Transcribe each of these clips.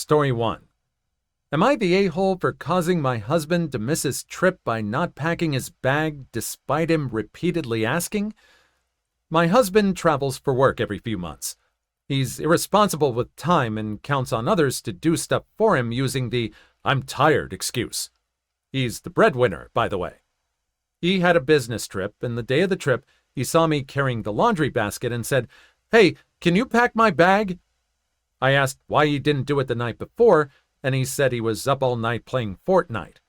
Story 1. Am I the a-hole for causing my husband to miss his trip by not packing his bag despite him repeatedly asking? My husband travels for work every few months. He's irresponsible with time and counts on others to do stuff for him using the "I'm tired" excuse. He's the breadwinner, by the way. He had a business trip, and the day of the trip, he saw me carrying the laundry basket and said, "Hey, can you pack my bag?" I asked why he didn't do it the night before, and he said he was up all night playing Fortnite.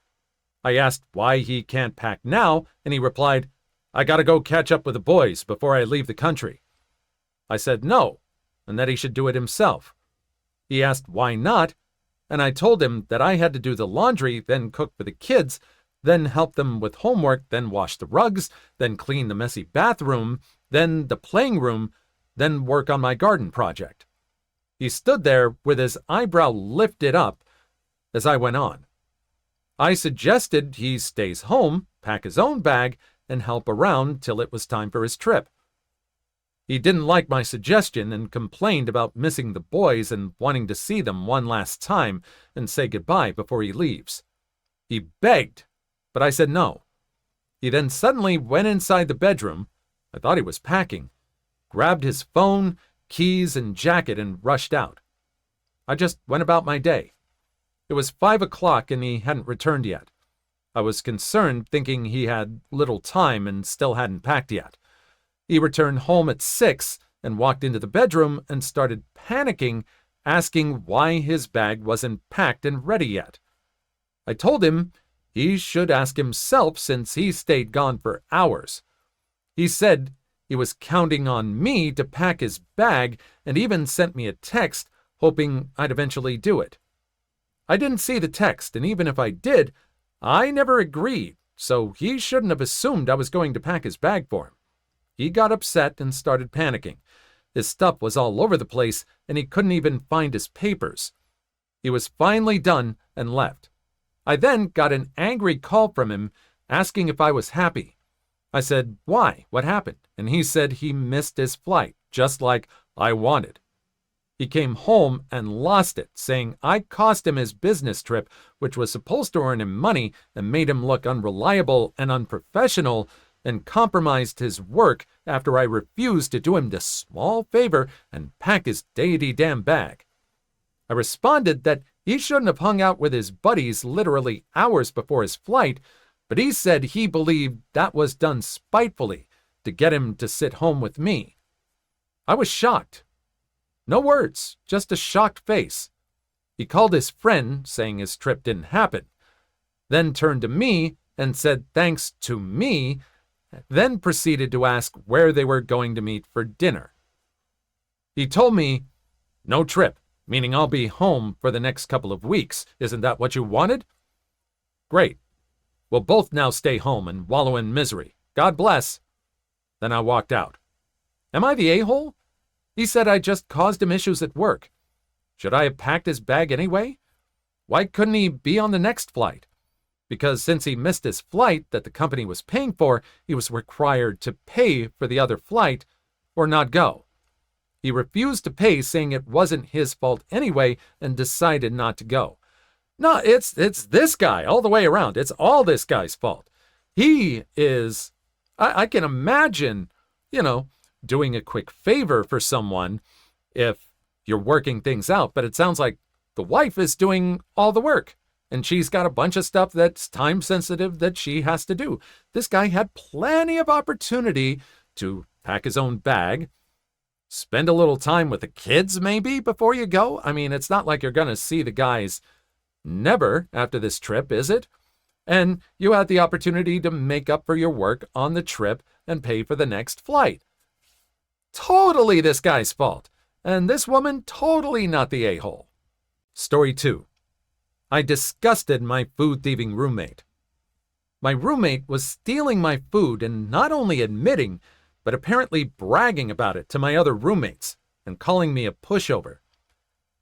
I asked why he can't pack now, and he replied, "I gotta go catch up with the boys before I leave the country." I said no, and that he should do it himself. He asked why not, and I told him that I had to do the laundry, then cook for the kids, then help them with homework, then wash the rugs, then clean the messy bathroom, then the playing room, then work on my garden project. He stood there with his eyebrow lifted up as I went on. I suggested he stays home, pack his own bag, and help around till it was time for his trip. He didn't like my suggestion and complained about missing the boys and wanting to see them one last time and say goodbye before he leaves. He begged, but I said no. He then suddenly went inside the bedroom, I thought he was packing, grabbed his phone, keys, and jacket and rushed out. I just went about my day. It was 5 o'clock and he hadn't returned yet. I was concerned, thinking he had little time and still hadn't packed yet. He returned home at 6 and walked into the bedroom and started panicking, asking why his bag wasn't packed and ready yet. I told him he should ask himself since he stayed gone for hours. He said he was counting on me to pack his bag and even sent me a text hoping I'd eventually do it. I didn't see the text, and even if I did, I never agreed, so he shouldn't have assumed I was going to pack his bag for him. He got upset and started panicking. His stuff was all over the place, and he couldn't even find his papers. He was finally done and left. I then got an angry call from him asking if I was happy. I said, "Why? What happened?" And he said he missed his flight, just like I wanted. He came home and lost it, saying I cost him his business trip, which was supposed to earn him money and made him look unreliable and unprofessional, and compromised his work after I refused to do him the small favor and pack his damn bag. I responded that he shouldn't have hung out with his buddies literally hours before his flight, but he said he believed that was done spitefully to get him to sit home with me. I was shocked. No words, just a shocked face. He called his friend, saying his trip didn't happen, then turned to me and said thanks to me, then proceeded to ask where they were going to meet for dinner. He told me, "No trip, meaning I'll be home for the next couple of weeks. Isn't that what you wanted? Great. We'll both now stay home and wallow in misery. God bless." Then I walked out. Am I the a-hole? He said I just caused him issues at work. Should I have packed his bag anyway? Why couldn't he be on the next flight? Because since he missed his flight that the company was paying for, he was required to pay for the other flight or not go. He refused to pay, saying it wasn't his fault anyway, and decided not to go. No, it's this guy all the way around. It's all this guy's fault. He is, I can imagine, doing a quick favor for someone if you're working things out, but it sounds like the wife is doing all the work. And she's got a bunch of stuff that's time-sensitive that she has to do. This guy had plenty of opportunity to pack his own bag, spend a little time with the kids maybe before you go. I mean, it's not like you're going to see the guys never after this trip, is it? And you had the opportunity to make up for your work on the trip and pay for the next flight. Totally this guy's fault. And this woman totally not the a-hole. Story 2. I disgusted my food-thieving roommate. My roommate was stealing my food and not only admitting, but apparently bragging about it to my other roommates and calling me a pushover.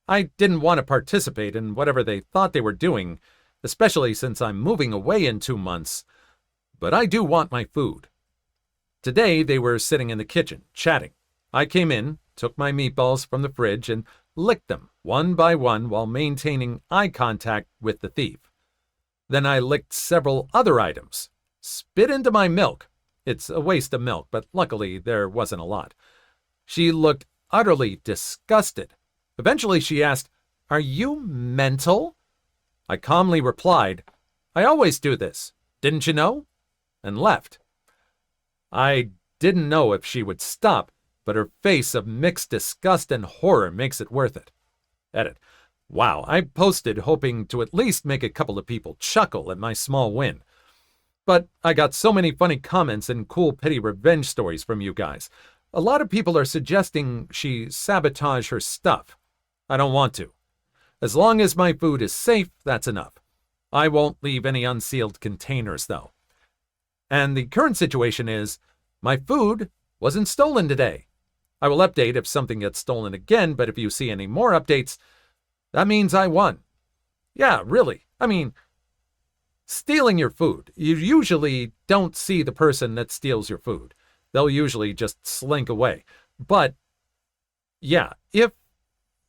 I didn't want to participate in whatever they thought they were doing, especially since I'm moving away in 2 months, but I do want my food. Today they were sitting in the kitchen, chatting. I came in, took my meatballs from the fridge, and licked them one by one while maintaining eye contact with the thief. Then I licked several other items, spit into my milk. It's a waste of milk, but luckily there wasn't a lot. She looked utterly disgusted. Eventually she asked, "Are you mental?" I calmly replied, "I always do this. Didn't you know?" and left. I didn't know if she would stop, but her face of mixed disgust and horror makes it worth it. Edit. Wow, I posted hoping to at least make a couple of people chuckle at my small win. But I got so many funny comments and cool petty revenge stories from you guys. A lot of people are suggesting she sabotage her stuff. I don't want to. As long as my food is safe, that's enough. I won't leave any unsealed containers, though. And the current situation is, my food wasn't stolen today. I will update if something gets stolen again, but if you see any more updates, that means I won. Yeah, really. I mean, stealing your food. You usually don't see the person that steals your food. They'll usually just slink away. But, yeah, if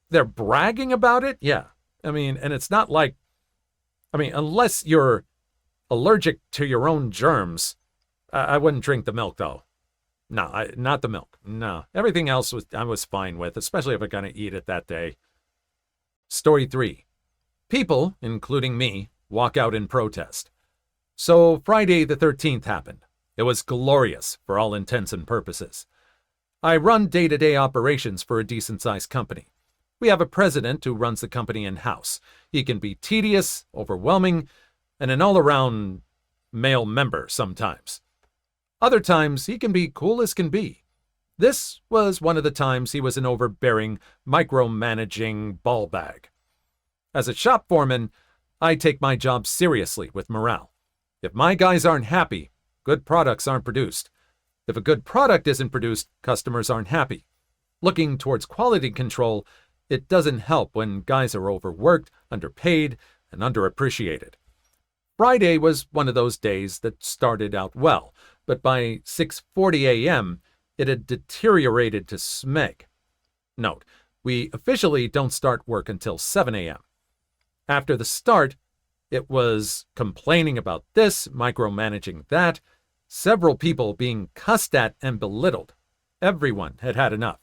they're bragging about it, yeah. I mean, and it's not like, unless you're allergic to your own germs, I wouldn't drink the milk, though. No, not the milk. No, everything else I was fine with, especially if I'm going to eat it that day. Story 3. People, including me, walk out in protest. So Friday the 13th happened. It was glorious for all intents and purposes. I run day-to-day operations for a decent-sized company. We have a president who runs the company in-house. He can be tedious, overwhelming, and an all-around male member sometimes. Other times, he can be cool as can be. This was one of the times he was an overbearing, micromanaging ball bag. As a shop foreman, I take my job seriously with morale. If my guys aren't happy, good products aren't produced. If a good product isn't produced, customers aren't happy. Looking towards quality control, it doesn't help when guys are overworked, underpaid, and underappreciated. Friday was one of those days that started out well, but by 6:40 a.m., it had deteriorated to smeg. Note, we officially don't start work until 7 a.m. After the start, it was complaining about this, micromanaging that, several people being cussed at and belittled. Everyone had had enough.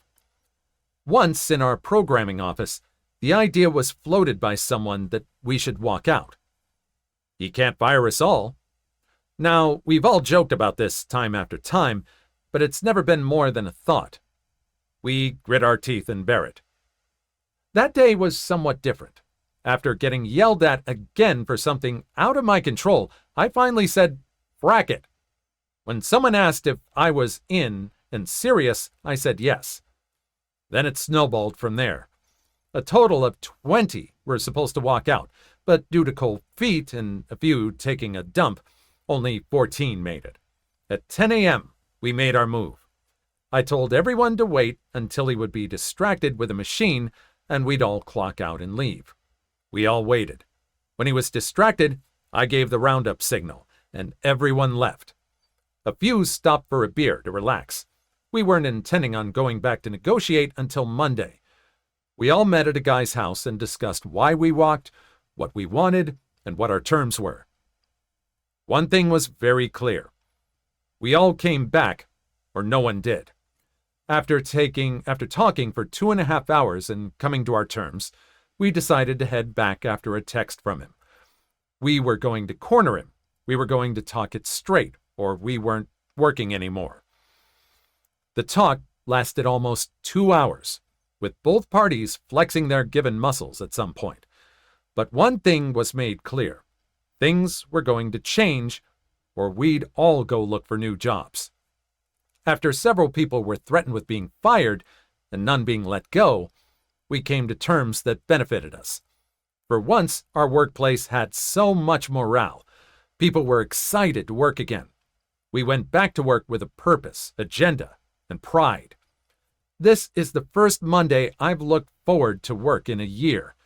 Once in our programming office, the idea was floated by someone that we should walk out. "You can't fire us all." Now, we've all joked about this time after time, but it's never been more than a thought. We grit our teeth and bear it. That day was somewhat different. After getting yelled at again for something out of my control, I finally said, "Frack it." When someone asked if I was in and serious, I said yes. Then it snowballed from there. A total of 20 were supposed to walk out, but due to cold feet and a few taking a dump, only 14 made it. At 10 a.m., we made our move. I told everyone to wait until he would be distracted with a machine and we'd all clock out and leave. We all waited. When he was distracted, I gave the roundup signal, and everyone left. A few stopped for a beer to relax. We weren't intending on going back to negotiate until Monday. We all met at a guy's house and discussed why we walked, what we wanted, and what our terms were. One thing was very clear. We all came back, or no one did. After talking for 2.5 hours and coming to our terms, we decided to head back after a text from him. We were going to corner him. We were going to talk it straight, or we weren't working anymore. The talk lasted almost 2 hours, with both parties flexing their given muscles at some point. But one thing was made clear. Things were going to change, or we'd all go look for new jobs. After several people were threatened with being fired and none being let go, we came to terms that benefited us. For once, our workplace had so much morale. People were excited to work again. We went back to work with a purpose, agenda, and pride. This is the first Monday I've looked forward to work in a year.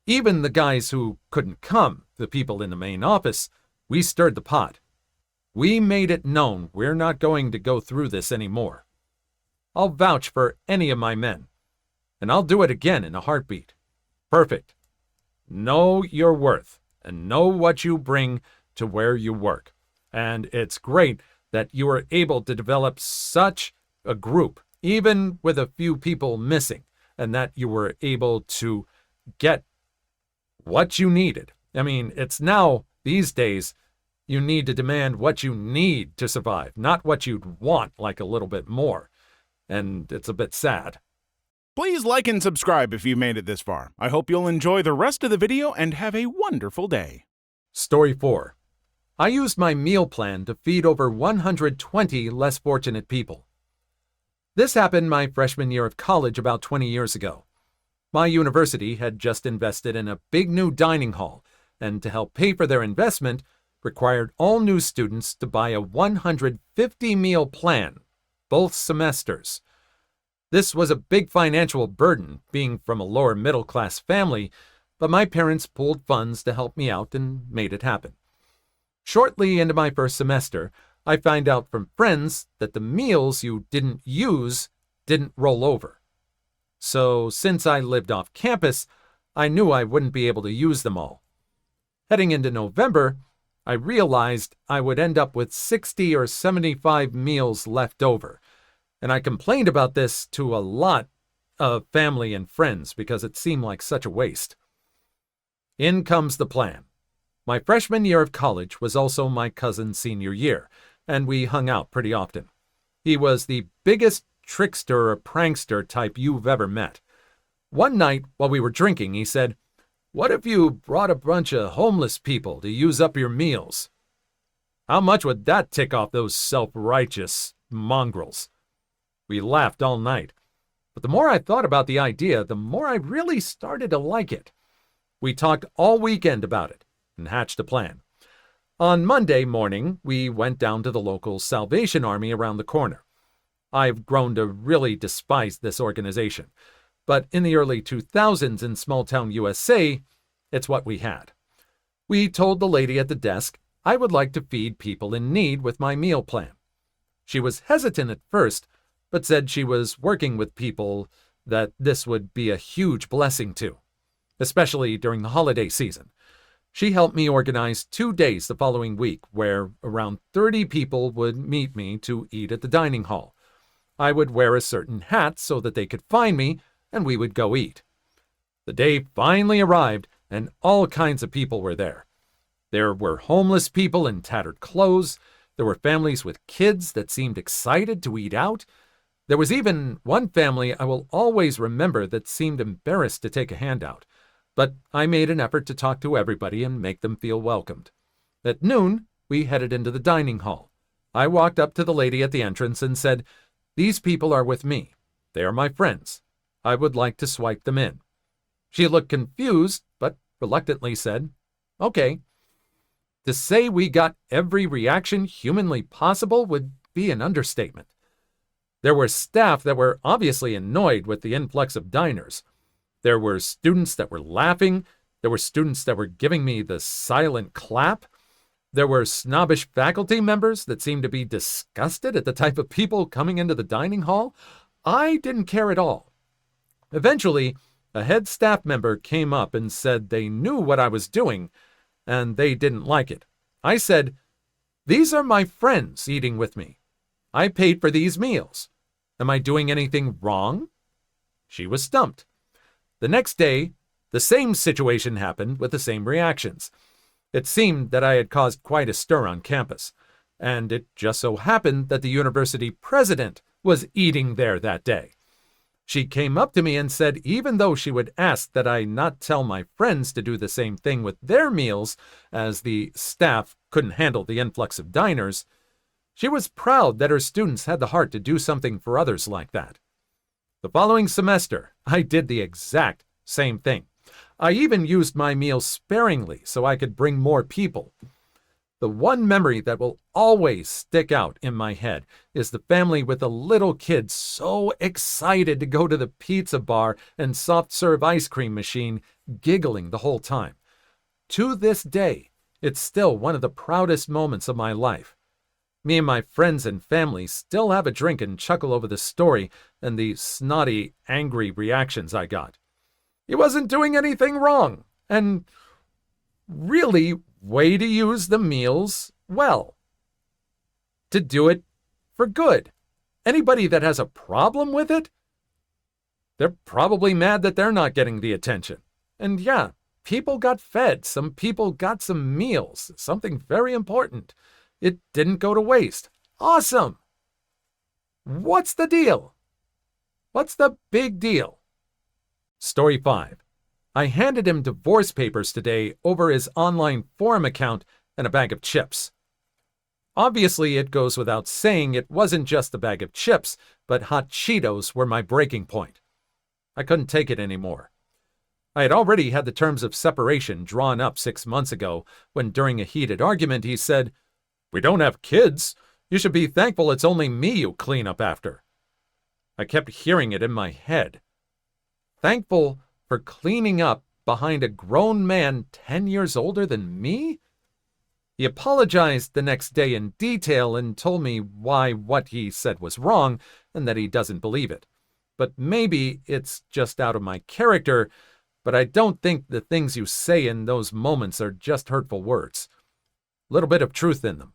Even the guys who couldn't come, the people in the main office, we stirred the pot. We made it known we're not going to go through this anymore. I'll vouch for any of my men, and I'll do it again in a heartbeat. Perfect. Know your worth and know what you bring to where you work. And it's great that you are able to develop such a group, even with a few people missing, and that you were able to get what you needed. I mean, it's now, these days, you need to demand what you need to survive, not what you'd want, like a little bit more. And it's a bit sad. Please like and subscribe if you made it this far. I hope you'll enjoy the rest of the video and have a wonderful day. Story 4. I used my meal plan to feed over 120 less fortunate people. This happened my freshman year of college about 20 years ago. My university had just invested in a big new dining hall, and to help pay for their investment, required all new students to buy a 150-meal plan, both semesters. This was a big financial burden, being from a lower middle-class family, but my parents pooled funds to help me out and made it happen. Shortly into my first semester, I found out from friends that the meals you didn't use didn't roll over. So, since I lived off campus, I knew I wouldn't be able to use them all. Heading into November, I realized I would end up with 60 or 75 meals left over, and I complained about this to a lot of family and friends because it seemed like such a waste. In comes the plan. My freshman year of college was also my cousin's senior year, and we hung out pretty often. He was the biggest trickster or prankster type you've ever met. One night, while we were drinking, he said, "What if you brought a bunch of homeless people to use up your meals? How much would that tick off those self-righteous mongrels?" We laughed all night, but the more I thought about the idea, the more I really started to like it. We talked all weekend about it and hatched a plan. On Monday morning, we went down to the local Salvation Army around the corner. I've grown to really despise this organization, but in the early 2000s in small-town USA, it's what we had. We told the lady at the desk I would like to feed people in need with my meal plan. She was hesitant at first, but said she was working with people that this would be a huge blessing to, especially during the holiday season. She helped me organize 2 days the following week where around 30 people would meet me to eat at the dining hall. I would wear a certain hat so that they could find me, and we would go eat. The day finally arrived, and all kinds of people were there. There were homeless people in tattered clothes. There were families with kids that seemed excited to eat out. There was even one family I will always remember that seemed embarrassed to take a handout. But I made an effort to talk to everybody and make them feel welcomed. At noon, we headed into the dining hall. I walked up to the lady at the entrance and said, "These people are with me. They are my friends. I would like to swipe them in." She looked confused, but reluctantly said, "Okay." To say we got every reaction humanly possible would be an understatement. There were staff that were obviously annoyed with the influx of diners. There were students that were laughing. There were students that were giving me the silent clap. There were snobbish faculty members that seemed to be disgusted at the type of people coming into the dining hall. I didn't care at all. Eventually, a head staff member came up and said they knew what I was doing, and they didn't like it. I said, "These are my friends eating with me. I paid for these meals. Am I doing anything wrong?" She was stumped. The next day, the same situation happened with the same reactions. It seemed that I had caused quite a stir on campus, and it just so happened that the university president was eating there that day. She came up to me and said even though she would ask that I not tell my friends to do the same thing with their meals, as the staff couldn't handle the influx of diners, she was proud that her students had the heart to do something for others like that. The following semester, I did the exact same thing. I even used my meals sparingly so I could bring more people. The one memory that will always stick out in my head is the family with a little kid so excited to go to the pizza bar and soft-serve ice cream machine, giggling the whole time. To this day, it's still one of the proudest moments of my life. Me and my friends and family still have a drink and chuckle over the story and the snotty, angry reactions I got. He wasn't doing anything wrong. And really, way to use the meals well. To do it for good. Anybody that has a problem with it, they're probably mad that they're not getting the attention. And yeah, people got fed. Some people got some meals. Something very important. It didn't go to waste. Awesome. What's the deal? What's the big deal? Story 5. I handed him divorce papers today over his online forum account and a bag of chips. Obviously, it goes without saying it wasn't just a bag of chips, but hot Cheetos were my breaking point. I couldn't take it anymore. I had already had the terms of separation drawn up 6 months ago when, during a heated argument, he said, "We don't have kids. You should be thankful it's only me you clean up after." I kept hearing it in my head. Thankful for cleaning up behind a grown man 10 years older than me? He apologized the next day in detail and told me why what he said was wrong and that he doesn't believe it. But maybe it's just out of my character, but I don't think the things you say in those moments are just hurtful words. A little bit of truth in them.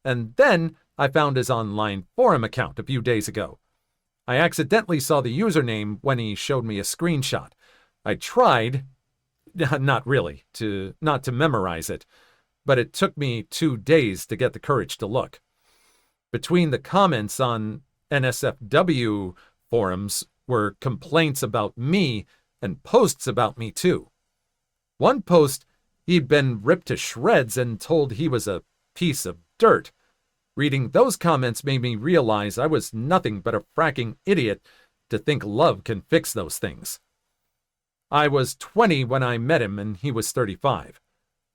And then I found his online forum account a few days ago. I accidentally saw the username when he showed me a screenshot. I tried, not really, not to memorize it, but it took me 2 days to get the courage to look. Between the comments on NSFW forums were complaints about me and posts about me too. One post, he'd been ripped to shreds and told he was a piece of dirt. Reading those comments made me realize I was nothing but a fracking idiot to think love can fix those things. I was 20 when I met him and he was 35.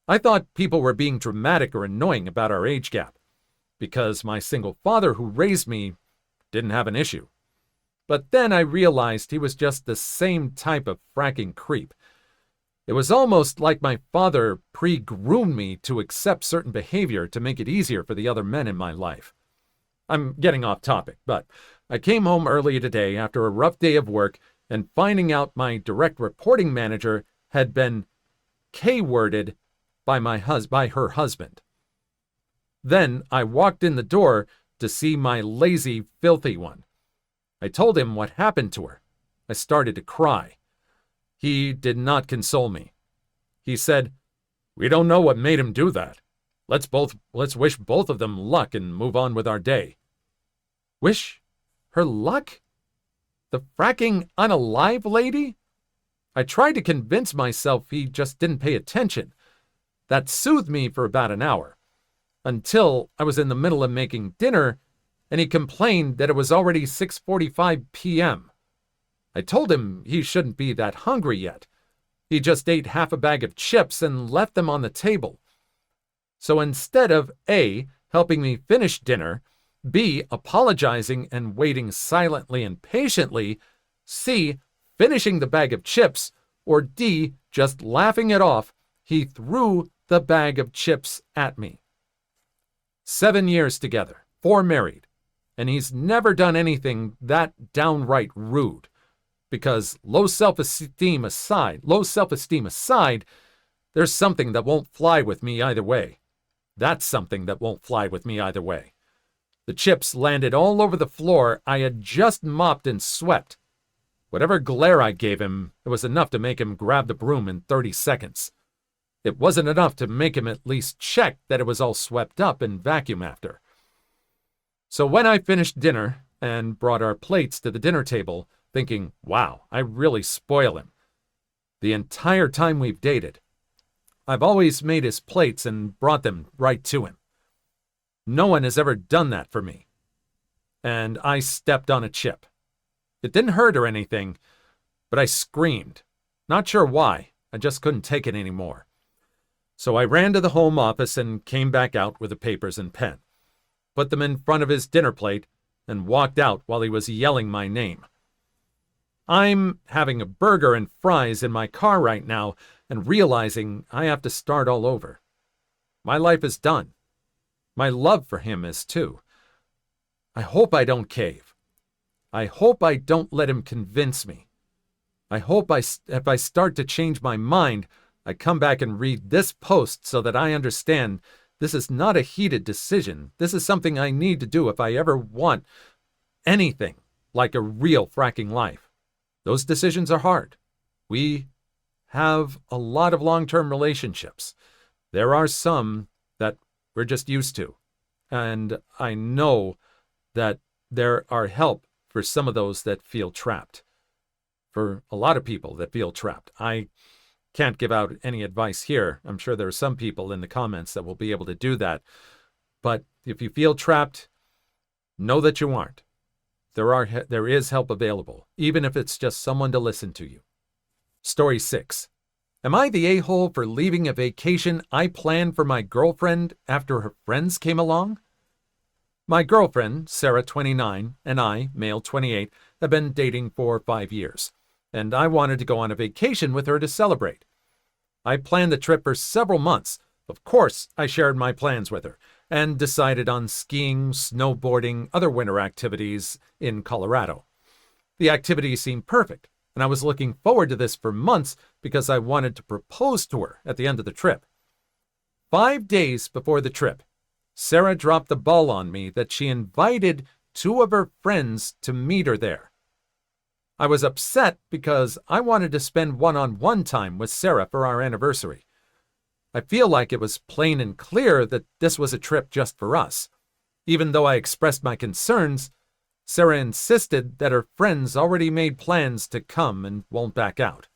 I thought people were being dramatic or annoying about our age gap, because my single father who raised me didn't have an issue. But then I realized he was just the same type of fracking creep. It was almost like my father pre-groomed me to accept certain behavior to make it easier for the other men in my life. I'm getting off topic, but I came home early today after a rough day of work and finding out my direct reporting manager had been K-worded by her husband. Then I walked in the door to see my lazy, filthy one. I told him what happened to her. I started to cry. He did not console me. He said, "We don't know what made him do that. Let's wish both of them luck and move on with our day." Wish her luck? The fracking unalive lady? I tried to convince myself he just didn't pay attention. That soothed me for about an hour, until I was in the middle of making dinner and he complained that it was already 6:45 p.m. I told him he shouldn't be that hungry yet. He just ate half a bag of chips and left them on the table. So instead of A, helping me finish dinner, B, apologizing and waiting silently and patiently, C, finishing the bag of chips, or D, just laughing it off, he threw the bag of chips at me. 7 years together, 4 married, and he's never done anything that downright rude. Because low self-esteem aside, there's something that won't fly with me either way. That's something that won't fly with me either way. The chips landed all over the floor I had just mopped and swept. Whatever glare I gave him, it was enough to make him grab the broom in 30 seconds. It wasn't enough to make him at least check that it was all swept up and vacuum after. So when I finished dinner and brought our plates to the dinner table, thinking, wow, I really spoil him. The entire time we've dated, I've always made his plates and brought them right to him. No one has ever done that for me. And I stepped on a chip. It didn't hurt or anything, but I screamed. Not sure why, I just couldn't take it anymore. So I ran to the home office and came back out with the papers and pen, put them in front of his dinner plate, and walked out while he was yelling my name. I'm having a burger and fries in my car right now and realizing I have to start all over. My life is done. My love for him is too. I hope I don't cave. I hope I don't let him convince me. I hope if I start to change my mind, I come back and read this post so that I understand this is not a heated decision. This is something I need to do if I ever want anything like a real fracking life. Those decisions are hard. We have a lot of long-term relationships. There are some that we're just used to. And I know that there are help for some of those that feel trapped. For a lot of people that feel trapped. I can't give out any advice here. I'm sure there are some people in the comments that will be able to do that. But if you feel trapped, know that you aren't. There is help available, even if it's just someone to listen to you. Story 6. Am I the a-hole for leaving a vacation I planned for my girlfriend after her friends came along? My girlfriend, Sarah, 29, and I, male 28, have been dating for 5 years, and I wanted to go on a vacation with her to celebrate. I planned the trip for several months. Of course, I shared my plans with her and decided on skiing, snowboarding, other winter activities in Colorado. The activities seemed perfect, and I was looking forward to this for months because I wanted to propose to her at the end of the trip. 5 days before the trip, Sarah dropped the ball on me that she invited 2 of her friends to meet her there. I was upset because I wanted to spend one-on-one time with Sarah for our anniversary. I feel like it was plain and clear that this was a trip just for us. Even though I expressed my concerns, Sarah insisted that her friends already made plans to come and won't back out.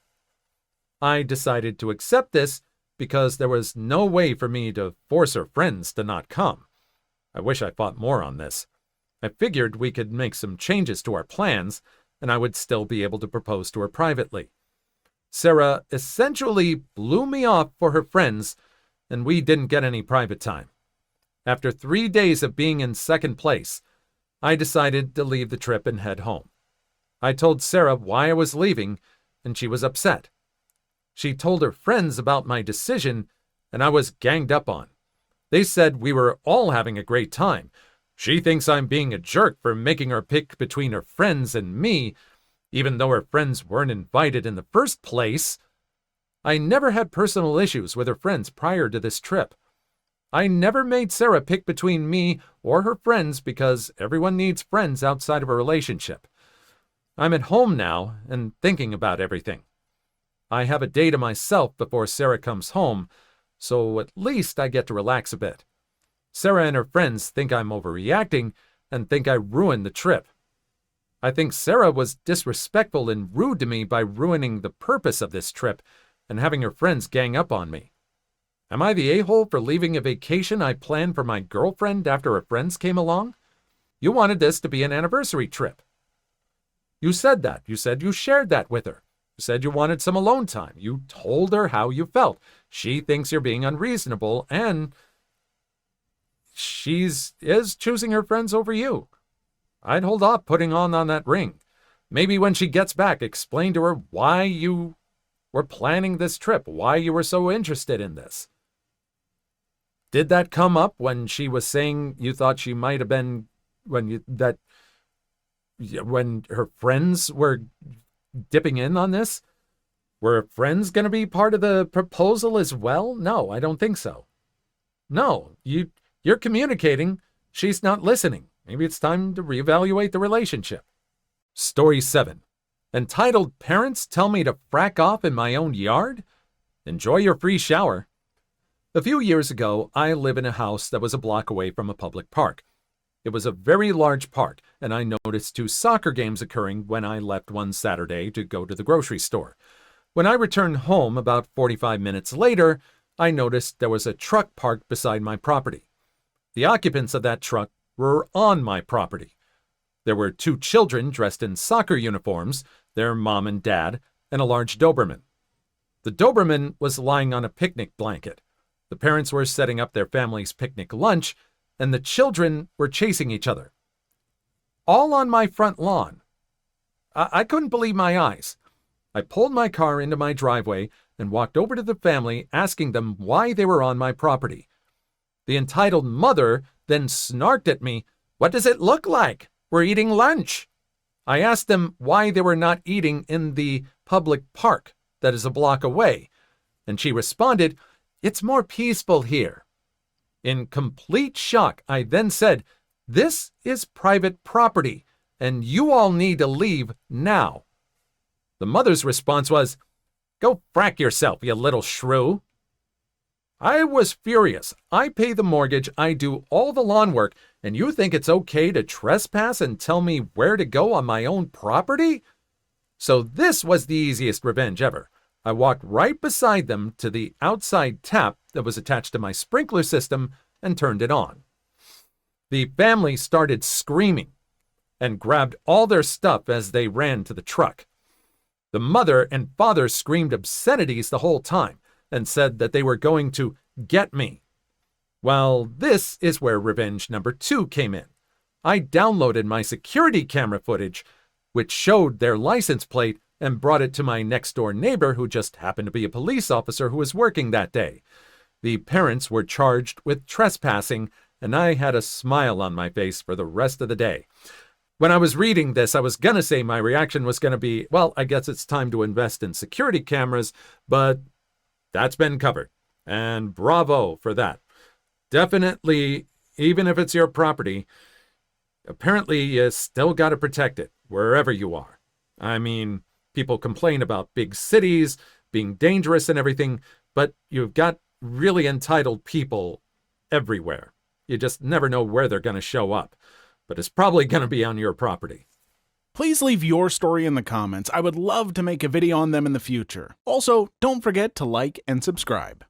I decided to accept this because there was no way for me to force her friends to not come. I wish I thought more on this. I figured we could make some changes to our plans, and I would still be able to propose to her privately. Sarah essentially blew me off for her friends, and we didn't get any private time. After 3 days of being in second place, I decided to leave the trip and head home. I told Sarah why I was leaving, and she was upset. She told her friends about my decision, and I was ganged up on. They said we were all having a great time. She thinks I'm being a jerk for making her pick between her friends and me, even though her friends weren't invited in the first place. I never had personal issues with her friends prior to this trip. I never made Sarah pick between me or her friends because everyone needs friends outside of a relationship. I'm at home now and thinking about everything. I have a day to myself before Sarah comes home, so at least I get to relax a bit. Sarah and her friends think I'm overreacting and think I ruined the trip. I think Sarah was disrespectful and rude to me by ruining the purpose of this trip and having her friends gang up on me. Am I the a-hole for leaving a vacation I planned for my girlfriend after her friends came along? You wanted this to be an anniversary trip. You said that. You said you shared that with her. You said you wanted some alone time. You told her how you felt. She thinks you're being unreasonable, and she is choosing her friends over you. I'd hold off putting on that ring. Maybe when she gets back, explain to her why you were planning this trip, why you were so interested in this. Did that come up when she was saying you thought she might have been when her friends were dipping in on this? Were her friends going to be part of the proposal as well? No, I don't think so. No, you're communicating. She's not listening. Maybe it's time to reevaluate the relationship. Story 7. Entitled Parents Tell Me to Frack Off in My Own Yard? Enjoy your free shower. A few years ago, I lived in a house that was a block away from a public park. It was a very large park, and I noticed 2 soccer games occurring when I left one Saturday to go to the grocery store. When I returned home about 45 minutes later, I noticed there was a truck parked beside my property. The occupants of that truck were on my property. There were 2 children dressed in soccer uniforms, their mom and dad, and a large Doberman. The Doberman was lying on a picnic blanket. The parents were setting up their family's picnic lunch, and the children were chasing each other. All on my front lawn. I couldn't believe my eyes. I pulled my car into my driveway and walked over to the family, asking them why they were on my property. The entitled mother then snarked at me, "What does it look like? We're eating lunch." I asked them why they were not eating in the public park that is a block away, and she responded, "It's more peaceful here." In complete shock, I then said, "This is private property, and you all need to leave now." The mother's response was, "Go frack yourself, you little shrew." I was furious. I pay the mortgage, I do all the lawn work, and you think it's okay to trespass and tell me where to go on my own property? So this was the easiest revenge ever. I walked right beside them to the outside tap that was attached to my sprinkler system and turned it on. The family started screaming and grabbed all their stuff as they ran to the truck. The mother and father screamed obscenities the whole time and said that they were going to get me. Well, this is where revenge number 2 came in. I downloaded my security camera footage, which showed their license plate, and brought it to my next-door neighbor who just happened to be a police officer who was working that day. The parents were charged with trespassing, and I had a smile on my face for the rest of the day. When I was reading this, I was going to say my reaction was going to be, well, I guess it's time to invest in security cameras, but that's been covered. And bravo for that. Definitely, even if it's your property, apparently you still got to protect it wherever you are. I mean, people complain about big cities being dangerous and everything, but you've got really entitled people everywhere. You just never know where they're going to show up, but it's probably going to be on your property. Please leave your story in the comments. I would love to make a video on them in the future. Also, don't forget to like and subscribe.